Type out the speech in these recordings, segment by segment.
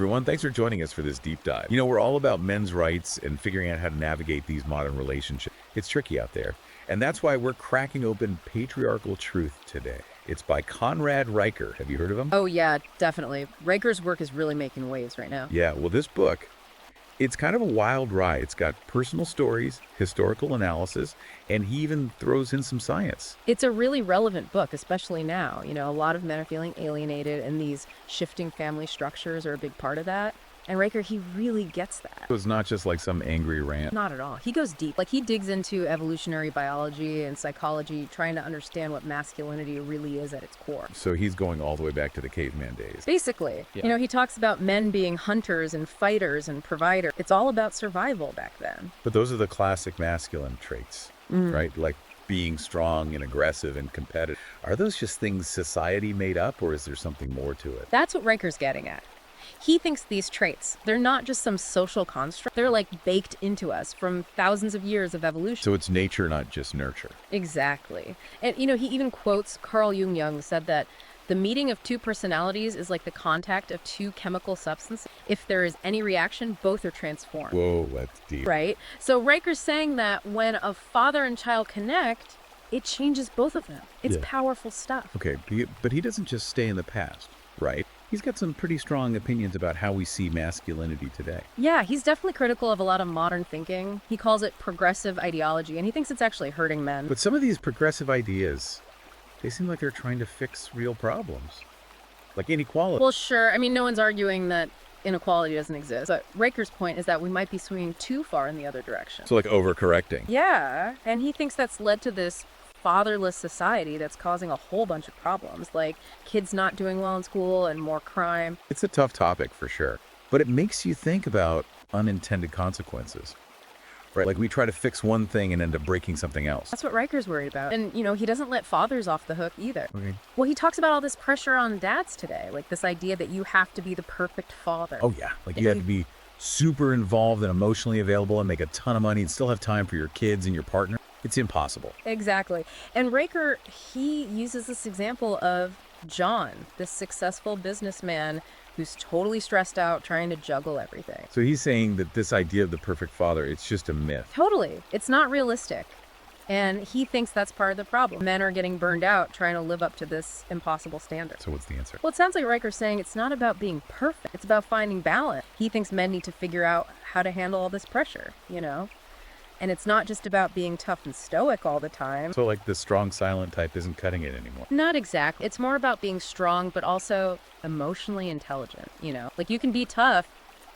everyone. Thanks for joining us for this deep dive. You know, we're all about men's rights and figuring out how to navigate these modern relationships. It's tricky out there. And that's why we're cracking open Patriarchal Truth today. It's by Conrad Riker. Have you heard of him? Oh, yeah, definitely. Riker's work is really making waves right now. Yeah, well, this book, it's kind of a wild ride. It's got personal stories, historical analysis, and he even throws in some science. It's a really relevant book, especially now. You know, a lot of men are feeling alienated, and these shifting family structures are a big part of that. And Riker, he really gets that. So it's not just like some angry rant. Not at all. He goes deep. Like, he digs into evolutionary biology and psychology, trying to understand what masculinity really is at its core. So he's going all the way back to the caveman days. Basically. Yeah. You know, he talks about men being hunters and fighters and providers. It's all about survival back then. But those are the classic masculine traits, right? Like being strong and aggressive and competitive. Are those just things society made up, or is there something more to it? That's what Riker's getting at. He thinks these traits, they're not just some social construct. They're like baked into us from thousands of years of evolution. So it's nature, not just nurture. Exactly. And, you know, he even quotes Carl Jung said that the meeting of two personalities is like the contact of two chemical substances. If there is any reaction, both are transformed. Whoa, that's deep. Right? So Riker's saying that when a father and child connect, it changes both of them. It's powerful stuff. Okay, but he doesn't just stay in the past, right? He's got some pretty strong opinions about how we see masculinity today. Yeah, he's definitely critical of a lot of modern thinking. He calls it progressive ideology, and he thinks it's actually hurting men. But some of these progressive ideas, they seem like they're trying to fix real problems, like inequality. Well, sure. I mean, no one's arguing that inequality doesn't exist. But Riker's point is that we might be swinging too far in the other direction. So like overcorrecting. Yeah, and he thinks that's led to this fatherless society that's causing a whole bunch of problems, like kids not doing well in school and more crime. It's a tough topic for sure, but it makes you think about unintended consequences, right? Like we try to fix one thing and end up breaking something else. That's what Riker's worried about. And, you know, he doesn't let fathers off the hook either. Okay. Well, he talks about all this pressure on dads today, like this idea that you have to be the perfect father. Oh yeah, like you have to be super involved and emotionally available and make a ton of money and still have time for your kids and your partner. It's impossible. Exactly. And Riker, he uses this example of John, this successful businessman who's totally stressed out trying to juggle everything. So he's saying that this idea of the perfect father, it's just a myth. Totally. It's not realistic. And he thinks that's part of the problem. Men are getting burned out trying to live up to this impossible standard. So what's the answer? Well, it sounds like Riker's saying it's not about being perfect. It's about finding balance. He thinks men need to figure out how to handle all this pressure, you know? And it's not just about being tough and stoic all the time. So like the strong silent type isn't cutting it anymore. Not exactly. It's more about being strong, but also emotionally intelligent, you know? Like, you can be tough,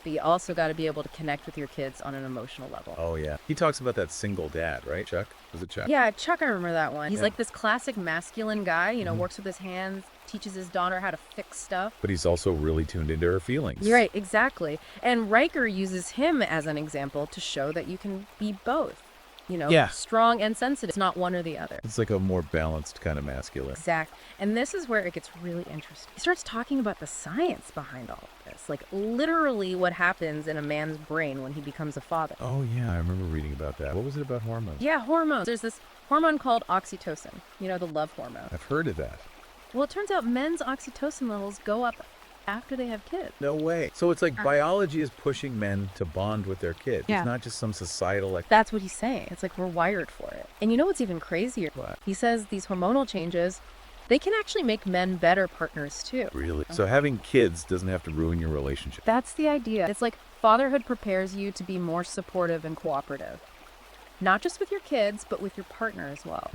but you also got to be able to connect with your kids on an emotional level. Oh yeah. He talks about that single dad, right? Chuck? Was it Chuck? Yeah, Chuck, I remember that one. He's Yeah. like this classic masculine guy, you know, works with his hands, teaches his daughter how to fix stuff. But he's also really tuned into her feelings. You're right, exactly. And Riker uses him as an example to show that you can be both, you know, strong and sensitive. It's not one or the other. It's like a more balanced kind of masculine. Exact. And this is where it gets really interesting. He starts talking about the science behind all of this, like literally what happens in a man's brain when he becomes a father. Oh yeah, I remember reading about that. What was it about hormones? Yeah, hormones. There's this hormone called oxytocin, you know, the love hormone. I've heard of that. Well, it turns out men's oxytocin levels go up after they have kids. No way. So it's like biology is pushing men to bond with their kids. Yeah. It's not just some societal like. That's what he's saying. It's like we're wired for it. And you know what's even crazier? What? He says these hormonal changes, they can actually make men better partners too. Really? So having kids doesn't have to ruin your relationship. That's the idea. It's like fatherhood prepares you to be more supportive and cooperative. Not just with your kids, but with your partner as well.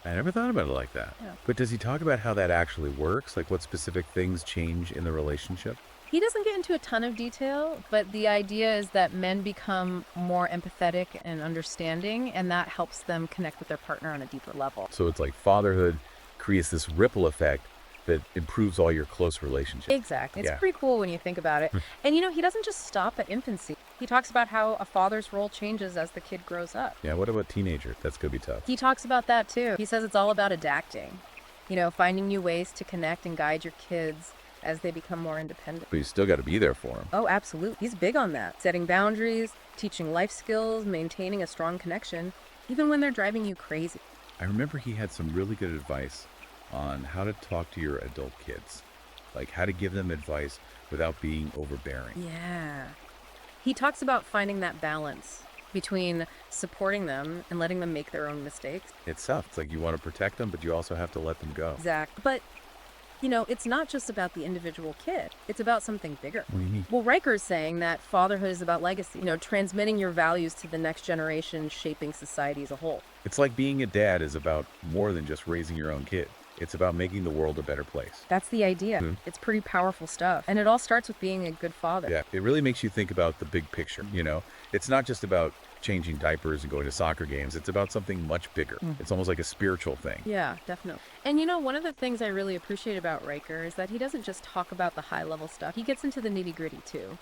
I never thought about it like that. Yeah. But does he talk about how that actually works? Like what specific things change in the relationship? He doesn't get into a ton of detail, but the idea is that men become more empathetic and understanding, and that helps them connect with their partner on a deeper level. So it's like fatherhood creates this ripple effect that improves all your close relationships. Exactly. It's pretty cool when you think about it. And you know, he doesn't just stop at infancy. He talks about how a father's role changes as the kid grows up. Yeah, what about teenager? That's gonna be tough. He talks about that too. He says it's all about adapting. You know, finding new ways to connect and guide your kids as they become more independent. But you still got to be there for him. Oh, absolutely. He's big on that. Setting boundaries, teaching life skills, maintaining a strong connection, even when they're driving you crazy. I remember he had some really good advice on how to talk to your adult kids. like how to give them advice without being overbearing. Yeah. He talks about finding that balance between supporting them and letting them make their own mistakes. It's tough. It's like you want to protect them, but you also have to let them go. Exact. But, you know, it's not just about the individual kid. It's about something bigger. What do you mean? Well, Riker's saying that fatherhood is about legacy, you know, transmitting your values to the next generation, shaping society as a whole. It's like being a dad is about more than just raising your own kid. It's about making the world a better place. That's the idea. It's pretty powerful stuff. And it all starts with being a good father. Yeah, it really makes you think about the big picture, you know? It's not just about changing diapers and going to soccer games. It's about something much bigger. It's almost like a spiritual thing. Yeah, definitely. And you know, one of the things I really appreciate about Riker is that he doesn't just talk about the high level stuff. He gets into the nitty gritty too.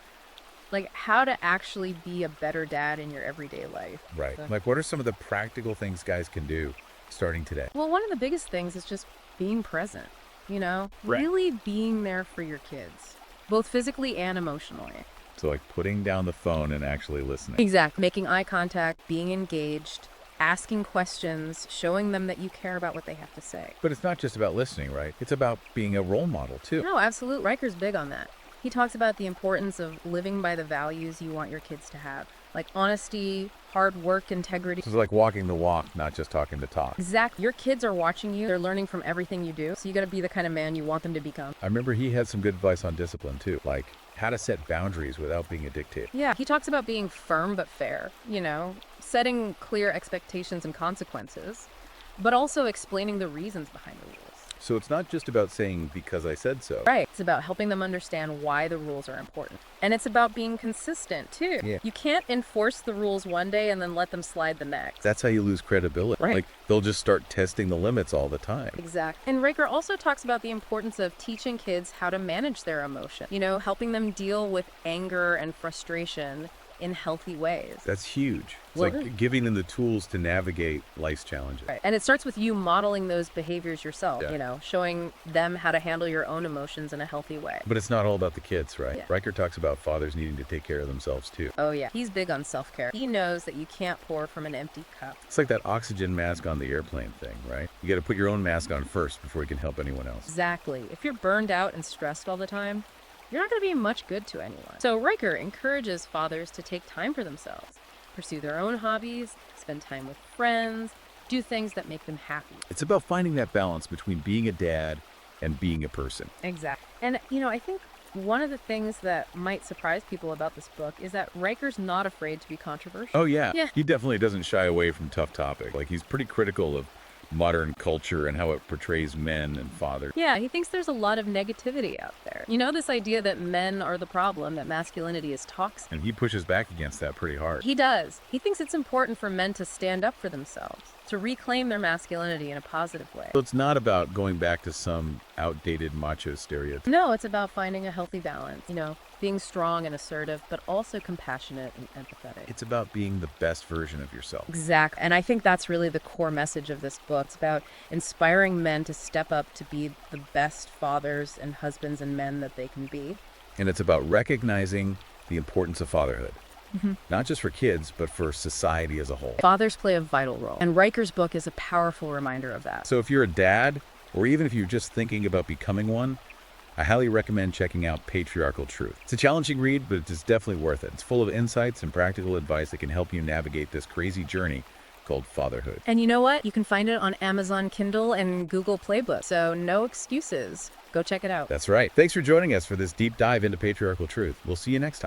Like how to actually be a better dad in your everyday life. Right. Like what are some of the practical things guys can do starting today? Well, one of the biggest things is just being present, you know, Right. really being there for your kids, both physically and emotionally. So like putting down the phone and actually listening. Exactly. Making eye contact, being engaged, asking questions, showing them that you care about what they have to say. But it's not just about listening, right? It's about being a role model too. No, absolutely. Riker's big on that. He talks about the importance of living by the values you want your kids to have, like honesty, hard work, integrity. So it's like walking the walk, not just talking the talk. Exactly. Your kids are watching you. They're learning from everything you do. So you got to be the kind of man you want them to become. I remember he had some good advice on discipline too, like how to set boundaries without being a dictator. Yeah. He talks about being firm but fair, you know, setting clear expectations and consequences, but also explaining the reasons behind the rules. So it's not just about saying because I said so. Right. It's about helping them understand why the rules are important. And it's about being consistent too. Yeah. You can't enforce the rules one day and then let them slide the next. That's how you lose credibility. Right. Like they'll just start testing the limits all the time. Exactly. And Riker also talks about the importance of teaching kids how to manage their emotion, you know, helping them deal with anger and frustration in healthy ways. That's huge. It's Well, like giving them the tools to navigate life's challenges. Right. And it starts with you modeling those behaviors yourself, Yeah. you know, showing them how to handle your own emotions in a healthy way. But it's not all about the kids, right? Yeah. Riker talks about fathers needing to take care of themselves too. Oh, yeah. He's big on self-care. He knows that you can't pour from an empty cup. It's like that oxygen mask on the airplane thing, right? You got to put your own mask on first before you can help anyone else. Exactly. If you're burned out and stressed all the time, you're not going to be much good to anyone. So Riker encourages fathers to take time for themselves, pursue their own hobbies, spend time with friends, do things that make them happy. It's about finding that balance between being a dad and being a person. Exactly. And, you know, I think one of the things that might surprise people about this book is that Riker's not afraid to be controversial. Oh, yeah. Yeah. He definitely doesn't shy away from tough topics. Like, he's pretty critical of modern culture and how it portrays men and fathers. Yeah, he thinks there's a lot of negativity out there. You know, this idea that men are the problem, that masculinity is toxic. And he pushes back against that pretty hard. He does. He thinks it's important for men to stand up for themselves, to reclaim their masculinity in a positive way. So it's not about going back to some outdated macho stereotype. No, it's about finding a healthy balance, you know, being strong and assertive, but also compassionate and empathetic. It's about being the best version of yourself. Exactly. And I think that's really the core message of this book. It's about inspiring men to step up to be the best fathers and husbands and men that they can be. And it's about recognizing the importance of fatherhood. Not just for kids, but for society as a whole. Fathers play a vital role, and Riker's book is a powerful reminder of that. So if you're a dad, or even if you're just thinking about becoming one, I highly recommend checking out Patriarchal Truth. It's a challenging read, but it's definitely worth it. It's full of insights and practical advice that can help you navigate this crazy journey called fatherhood. And you know what? You can find it on Amazon Kindle and Google Playbook, so no excuses. Go check it out. That's right. Thanks for joining us for this deep dive into Patriarchal Truth. We'll see you next time.